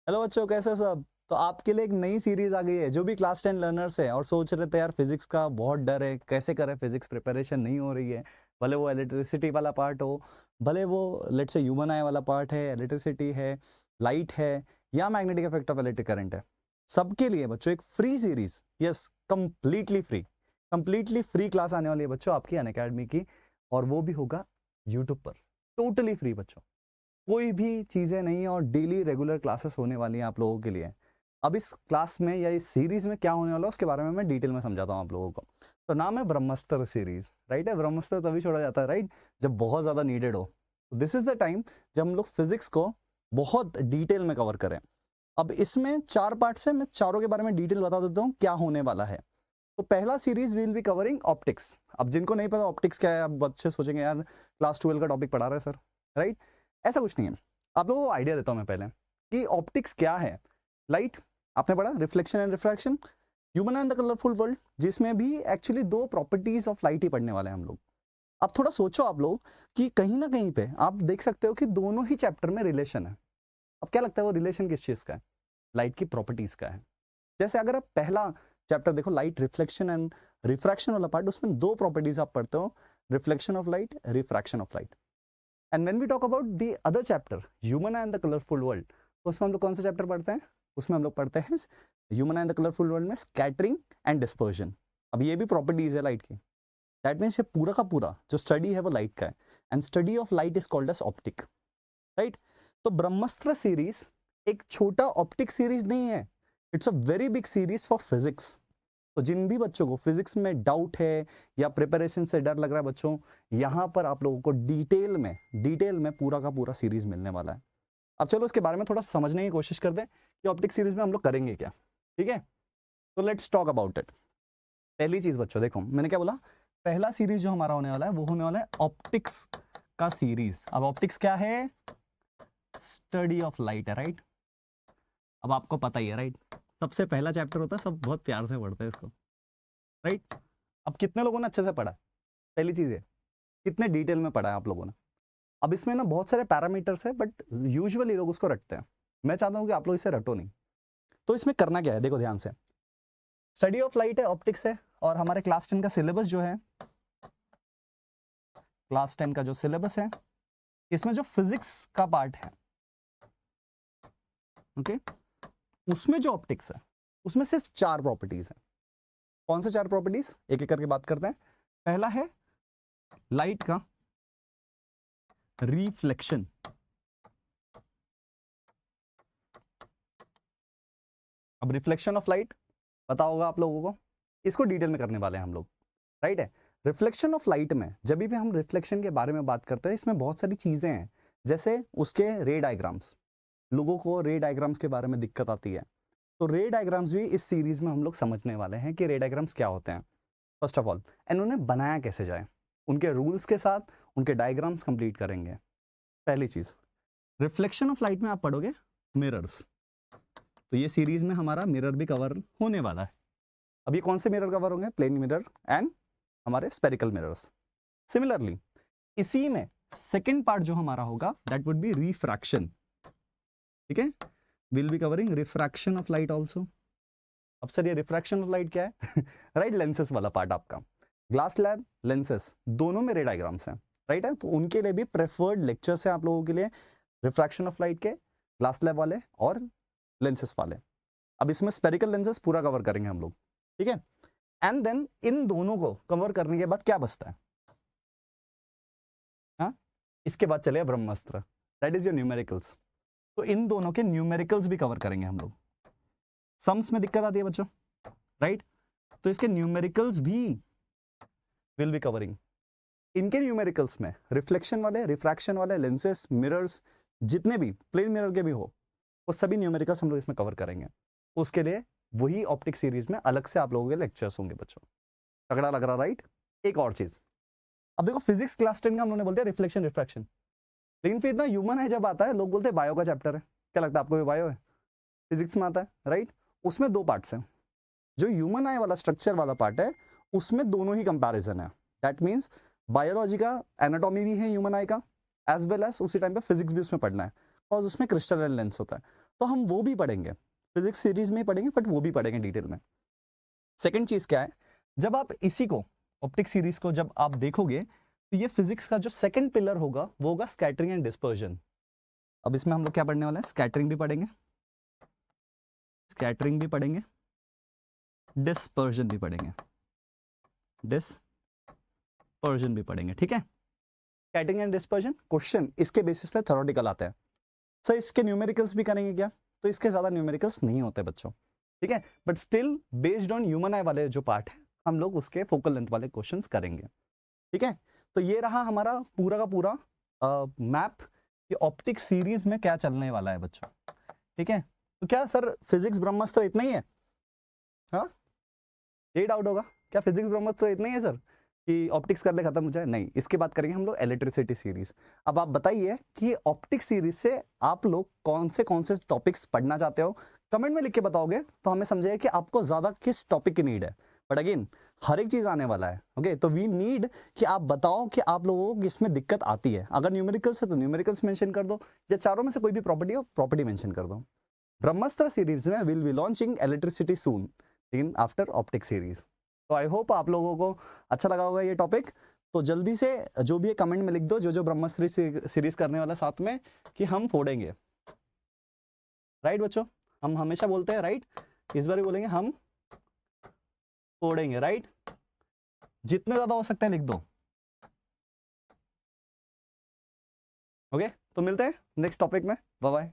Hello बच्चों, कैसे हो सब। तो आपके लिए एक नई सीरीज आ गई है। जो भी क्लास 10 लर्नर्स है और सोच रहे थे यार फिजिक्स का बहुत डर है, कैसे करें, फिजिक्स प्रिपरेशन नहीं हो रही है, भले वो इलेक्ट्रिसिटी वाला पार्ट हो, भले वो लेट्स से ह्यूमन आई वाला पार्ट है, इलेक्ट्रिसिटी है, लाइट है, या magnetic effect of electric current है, सबके लिए बच्चों एक free series, yes completely free class आने वाली है बच्चों आपकी अनअकैडमी की। और वो भी होगा यूट्यूब पर, टोटली फ्री बच्चों, कोई भी चीजें नहीं है, और डेली रेगुलर क्लासेस होने वाली हैं आप लोगों के लिए। अब इस क्लास में या इस सीरीज में क्या होने वाला है उसके बारे में मैं डिटेल में समझाता हूँ आप लोगों को। तो नाम है ब्रह्मास्त्र सीरीज, राइट है। ब्रह्मास्त्र तभी छोड़ा जाता है, राइट, जब बहुत ज्यादा नीडेड हो। दिस इज द टाइम जब हम लोग फिजिक्स को बहुत डिटेल में कवर करें। अब इसमें 4 पार्ट्स है, मैं चारों के बारे में डिटेल बता देता हूँ क्या होने वाला है। तो पहला series will be covering optics. अब जिनको नहीं पता ऑप्टिक्स क्या है, अब बच्चे सोचेंगे यार क्लास 12 का टॉपिक पढ़ा रहे सर, राइट। ऐसा कुछ नहीं है। आप लोगों को आइडिया देता हूं मैं पहले कि ऑप्टिक्स क्या है। लाइट आपने पढ़ा, reflection and refraction, human and the colourful world, जिसमें भी एक्चुअली 2 प्रॉपर्टीज ऑफ लाइट ही पढ़ने वाले हैं हम लोग। अब थोड़ा सोचो आप लोग कि कहीं ना कहीं पे आप देख सकते हो कि दोनों ही चैप्टर में रिलेशन है। अब क्या लगता है वो रिलेशन किस चीज का है? लाइट की प्रॉपर्टीज का है। जैसे अगर आप पहला चैप्टर देखो, लाइट रिफ्लेक्शन एंड रिफ्रैक्शन वाला पार्ट, उसमें 2 प्रॉपर्टीज आप पढ़ते हो, reflection of light, refraction of light. And when we talk about the other chapter, human and the colourful world, तो उसमें हम लोग कौन सा चैप्टर पढ़ते हैं? उसमें हम लोग पढ़ते हैं human and the colourful world में स्कैटरिंग एंड डिस्पर्जन। अब ये भी प्रॉपर्टीज है लाइट की। दैट मीन्स ये पूरा का पूरा जो स्टडी है वो लाइट का है, and study of light is called as optic, right. तो ब्रह्मास्त्र सीरीज एक छोटा ऑप्टिक सीरीज नहीं है, it's a very big series for physics. तो जिन भी बच्चों को फिजिक्स में डाउट है या प्रिपरेशन से डर लग रहा है बच्चों, यहां पर आप लोगों को डिटेल में पूरा का पूरा सीरीज मिलने वाला है। अब चलो इसके बारे में थोड़ा समझने की कोशिश करते हैं कि ऑप्टिक सीरीज में हम लोग करेंगे क्या, ठीक है। तो लेट्स टॉक अबाउट इट। पहली चीज बच्चों देखो, मैंने क्या बोला, पहला सीरीज जो हमारा होने वाला है वो होने वाला है ऑप्टिक्स का सीरीज। अब ऑप्टिक्स क्या है? स्टडी ऑफ लाइट है, राइट। अब आपको पता ही है, राइट, सबसे पहला चैप्टर होता है, सब बहुत प्यार से पढ़ते हैं इसको, राइट। अब कितने लोगों ने अच्छे से पढ़ा? पहली चीज है, कितने डिटेल में पढ़ा है आप लोगों ने? अब इसमें ना बहुत सारे पैरामीटर्स है, बट यूजुअली लोग उसको रटते हैं। मैं चाहता हूं कि आप लोग इसे रटो नहीं। तो इसमें करना क्या है, देखो ध्यान से। स्टडी ऑफ लाइट है, ऑप्टिक्स है, और हमारे क्लास 10 का सिलेबस जो है, क्लास 10 का जो सिलेबस है, इसमें जो फिजिक्स का पार्ट है, ओके, उसमें जो ऑप्टिक्स है उसमें सिर्फ 4 प्रॉपर्टीज है। कौन से 4 प्रॉपर्टीज, एक एक करके बात करते हैं। पहला है लाइट का रिफ्लेक्शन। अब रिफ्लेक्शन ऑफ लाइट पता होगा आप लोगों को, इसको डिटेल में करने वाले हैं हम लोग, राइट है। रिफ्लेक्शन ऑफ लाइट में जब भी हम रिफ्लेक्शन के बारे में बात करते हैं, इसमें बहुत सारी चीजें हैं, जैसे उसके रे डायग्राम्स। लोगों को रे डायग्राम्स के बारे में दिक्कत आती है, तो रे डायग्राम्स भी इस सीरीज में हम लोग समझने वाले हैं कि रे डायग्राम्स क्या होते हैं, फर्स्ट ऑफ ऑल, एंड उन्हें बनाया कैसे जाए, उनके रूल्स के साथ उनके डायग्राम्स कंप्लीट करेंगे। पहली चीज, रिफ्लेक्शन ऑफ लाइट में आप पढ़ोगे मिरर्स। तो ये सीरीज में हमारा मिरर भी कवर होने वाला है। अब ये कौन से मिरर कवर होंगे? प्लेन मिरर एंड हमारे स्पेरिकल मिरर्स। सिमिलरली इसी में सेकेंड पार्ट जो हमारा होगा दैट वुड बी रिफ्रैक्शन, ठीक है। Will be covering refraction of light also. अब सर ये रिफ्रैक्शन ऑफ लाइट क्या है? राइट, लेंसेस वाला पार्ट आपका, ग्लास लैब लेंसेस दोनों में रे डायग्राम्स हैं, राइट है। तो उनके लिए भी प्रेफर्ड लेक्चर्स हैं आप लोगों के लिए, रिफ्रैक्शन ऑफ लाइट के, ग्लास लैब वाले और लेंसेस वाले। अब इसमें स्पेरिकल लेंसेस पूरा कवर करेंगे हम लोग, ठीक है। एंड देन इन दोनों को कवर करने के बाद क्या बचता है? हाँ, इसके बाद चले ब्रह्मास्त्र, दैट इज योर न्यूमेरिकल्स। तो इन दोनों के न्यूमेरिकल्स भी कवर करेंगे हम लोग। सम्स में दिक्कत आती है बच्चों, राइट, तो इसके न्यूमेरिकल्स भी विल बी कवरिंग। इनके न्यूमेरिकल्स में रिफ्लेक्शन वाले, रिफ्रैक्शन वाले, लेंसेस, मिरर्स, जितने भी प्लेन मिरर के भी हो, वो सभी न्यूमेरिकल्स हम लोग इसमें कवर करेंगे। उसके लिए वही ऑप्टिक सीरीज में अलग से आप लोगों के लेक्चर्स होंगे बच्चों। तगड़ा लग रहा, राइट। एक और चीज, अब देखो फिजिक्स क्लास 10 का हम लोगों ने बोलते हैं रिफ्लेक्शन रिफ्रैक्शन, लेकिन फिर ना ह्यूमन है जब आता है, लोग बोलते हैं बायो का चैप्टर है। क्या लगता है आपको? भी बायो है, फिजिक्स में आता है, राइट। उसमें 2 पार्ट्स हैं। जो ह्यूमन आई वाला स्ट्रक्चर वाला पार्ट है, उसमें दोनों ही कंपैरिजन है। दैट मीन्स बायोलॉजी का एनाटॉमी भी है ह्यूमन आई का, एज वेल एज उसी टाइम पे फिजिक्स भी उसमें पढ़ना है, और उसमें क्रिस्टल लेंस होता है। तो हम वो भी पढ़ेंगे, फिजिक्स सीरीज में ही पढ़ेंगे, बट वो भी पढ़ेंगे डिटेल में। सेकंड चीज क्या है, जब आप इसी को ऑप्टिक सीरीज को जब आप देखोगे तो ये फिजिक्स का जो सेकंड पिलर होगा वो होगा स्कैटरिंग एंड डिस्पर्जन। अब इसमें हम लोग क्या पढ़ने वाले हैं, स्कैटरिंग भी पढ़ेंगे, स्कैटरिंग भी पढ़ेंगे, डिस्पर्जन भी पढ़ेंगे, डिस्पर्जन भी पढ़ेंगे, ठीक है। स्कैटरिंग एंड डिस्पर्जन क्वेश्चन इसके बेसिस पे थ्योरेटिकल आता है। सर इसके न्यूमेरिकल्स भी करेंगे क्या, तो इसके ज्यादा न्यूमेरिकल्स नहीं होते बच्चों, ठीक है, but still based on human आई वाले जो पार्ट है हम लोग उसके फोकल लेंथ वाले क्वेश्चंस करेंगे, ठीक है। तो ये रहा हमारा पूरा का पूरा मैप कि ऑप्टिक सीरीज में क्या चलने वाला है बच्चों, ठीक है। तो क्या सर फिजिक्स ब्रह्मास्त्र इतना ही है, हाँ ये डाउट होगा, क्या फिजिक्स ब्रह्मास्त्र इतना ही है सर कि ऑप्टिक्स कर ले खत्म हो जाए, नहीं, इसके बाद करेंगे हम लोग इलेक्ट्रिसिटी सीरीज। अब आप बताइए कि ऑप्टिक सीरीज से आप लोग कौन से टॉपिक्स पढ़ना चाहते हो, कमेंट में लिख के बताओगे तो हमें समझेगा कि आपको ज्यादा किस टॉपिक की नीड है। बट अगेन हर एक चीज आने वाला है, ओके, तो वी नीड कि आप बताओ कि आप लोगों को इसमें दिक्कत आती है। अगर न्यूमेरिकल्स है तो न्यूमेरिकल्स मेंशन कर दो, या चारों में से कोई भी प्रॉपर्टी हो प्रॉपर्टी मेंशन कर दो। ब्रह्मास्त्र सीरीज में will be launching electricity soon in after optic series. तो आई होप आप लोगों को अच्छा लगा होगा ये टॉपिक। तो जल्दी से जो भी है कमेंट में लिख दो जो ब्रह्मास्त्र सीरीज करने वाला साथ में कि हम फोड़ेंगे, राइट बच्चों, हम हमेशा बोलते हैं राइट, इस बार भी बोलेंगे हम फोड़ेंगे, राइट, जितने ज्यादा हो सकते हैं लिख दो, ओके। तो मिलते हैं नेक्स्ट टॉपिक में, बाय बाय।